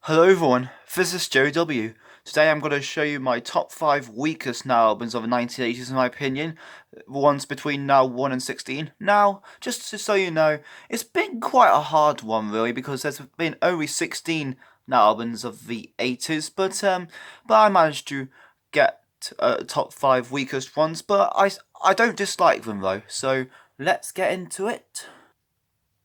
Hello everyone, this is Joe W. Today I'm going to show you my top 5 weakest now albums of the 1980s in my opinion, the ones between now 1 and 16. Now, just so you know, it's been quite a hard one really because there's been only 16 now albums of the 80s, but I managed to get top 5 weakest ones, but I don't dislike them though, so let's get into it.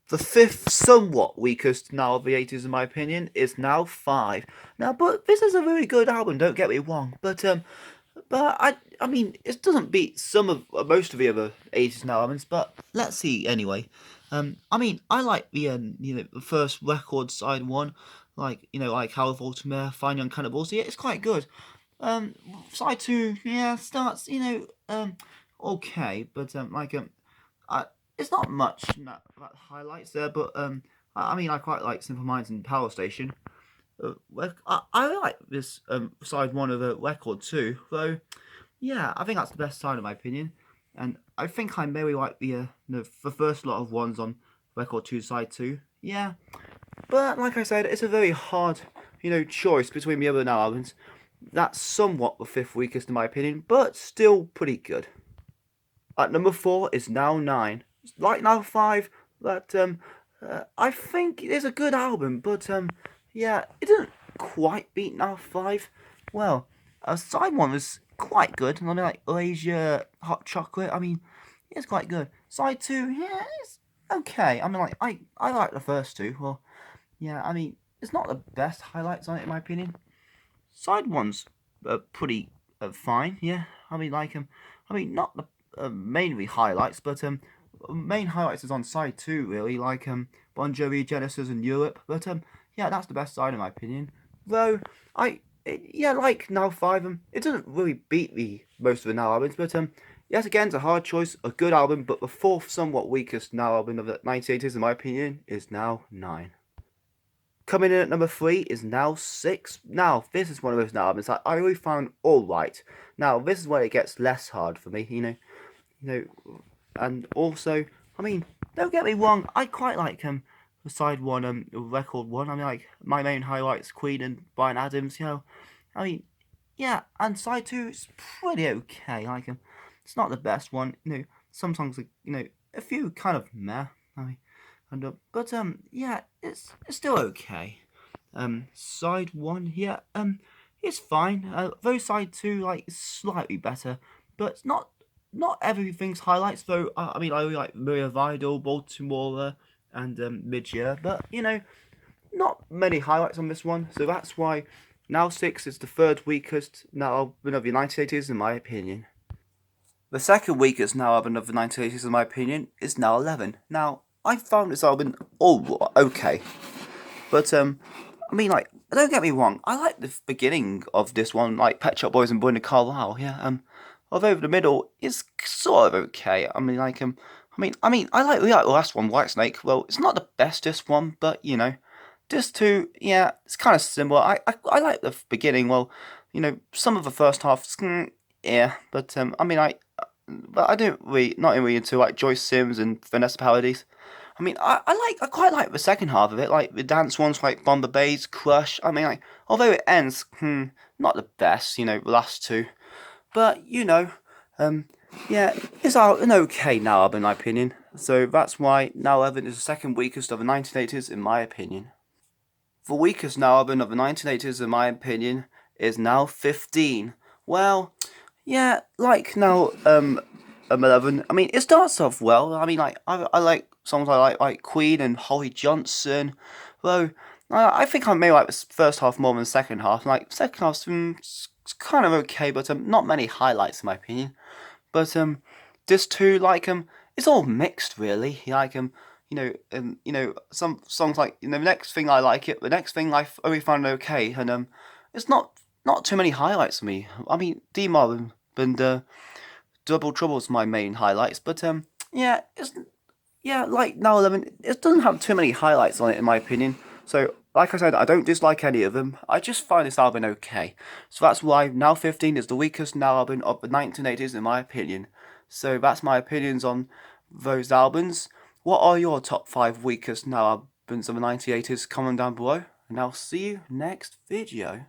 The fifth, somewhat weakest now of the 80s, in my opinion, is Now 5. Now, but this is a very good album, don't get me wrong. But I mean, it doesn't beat some of most of the other 80s Now albums. But let's see anyway. I mean, I like the first record side one, like How of Ultimate, Fine Young Cannibals. Yeah, it's quite good. Um, Side two, yeah, starts okay, but I, it's not much that highlights there, but I mean, I quite like Simple Minds and Power Station. I like this side one of the record too, though. Yeah, I think that's the best side in my opinion, and I think I maybe like the first lot of ones on record two, side two. Yeah, but like I said, it's a very hard choice between the other now albums. That's somewhat the fifth weakest in my opinion, but still pretty good. At number 4 is Now 9. Like Now 5, but I think it is a good album, but yeah, it didn't quite beat Now 5. Well, side 1 was quite good. I mean, like Asia Hot Chocolate, I mean, it's quite good. Side 2, yeah, it's okay. I mean, like, I like the first two. Well, yeah, I mean, it's not the best highlights on it, in my opinion. Side one's pretty fine, yeah. I mean, not the mainly highlights, but main highlights is on side two, really, like Bon Jovi, Genesis, and Europe. But yeah, that's the best side in my opinion. Though yeah, like Now 5, it doesn't really beat the most of the Now albums, but yet again, it's a hard choice, a good album, but the fourth, somewhat weakest Now album of the 1980s, in my opinion, is Now 9. Coming in at number 3 is Now 6. Now, this is one of those Now albums that I really found alright. Now, this is where it gets less hard for me, and also, I mean, don't get me wrong, I quite like side one, record one. I mean, like my main highlights, Queen and Brian Adams. I mean, yeah, and side two is pretty okay. It's not the best one. Some songs, a few kind of meh. I mean, but yeah, it's still okay. Side one, yeah, it's fine. Though side two, like, is slightly better, but it's not everything's highlights. Though I mean, I really like Maria Vidal, Baltimore, and Mid-Year, but not many highlights on this one. So that's why Now 6 is the third weakest now album of the 1980s, in my opinion. The second weakest now album of the 1980s, in my opinion, is Now 11. Now, I found this album all okay, but I mean, like, don't get me wrong, I like the beginning of this one, like Pet Shop Boys and Brenda Carlisle. Yeah, although the middle is sort of okay. I like the last one, Whitesnake. Well, it's not the bestest one, but this two, yeah, it's kind of similar. I like the beginning. Well, some of the first half, yeah, but I don't really, not really into like Joyce Sims and Vanessa Paradis. I quite like the second half of it, like the dance ones, like Bomba Bay's Crush. Although it ends, not the best, the last two, but um, yeah, it's an okay now album, in my opinion. So that's why Now 11 is the second weakest of the 1980s, in my opinion. The weakest now album of the 1980s, in my opinion, is Now 15. Well, yeah, like Now 11. I mean, it starts off well. I like songs like Queen and Holly Johnson. Though I think I may like the first half more than the second half. Like second half's kind of okay, but not many highlights in my opinion. But this too, it's all mixed really. Some songs like the next thing I like it, the next thing I only found okay, and it's not too many highlights for me. I mean, D Mob and Double Trouble's my main highlights, but yeah, it's yeah, like Now 11, it doesn't have too many highlights on it in my opinion. So, like I said, I don't dislike any of them. I just find this album okay. So that's why Now 15 is the weakest Now album of the 1980s, in my opinion. So that's my opinions on those albums. What are your top 5 weakest Now albums of the 1980s? Comment down below. and I'll see you next video.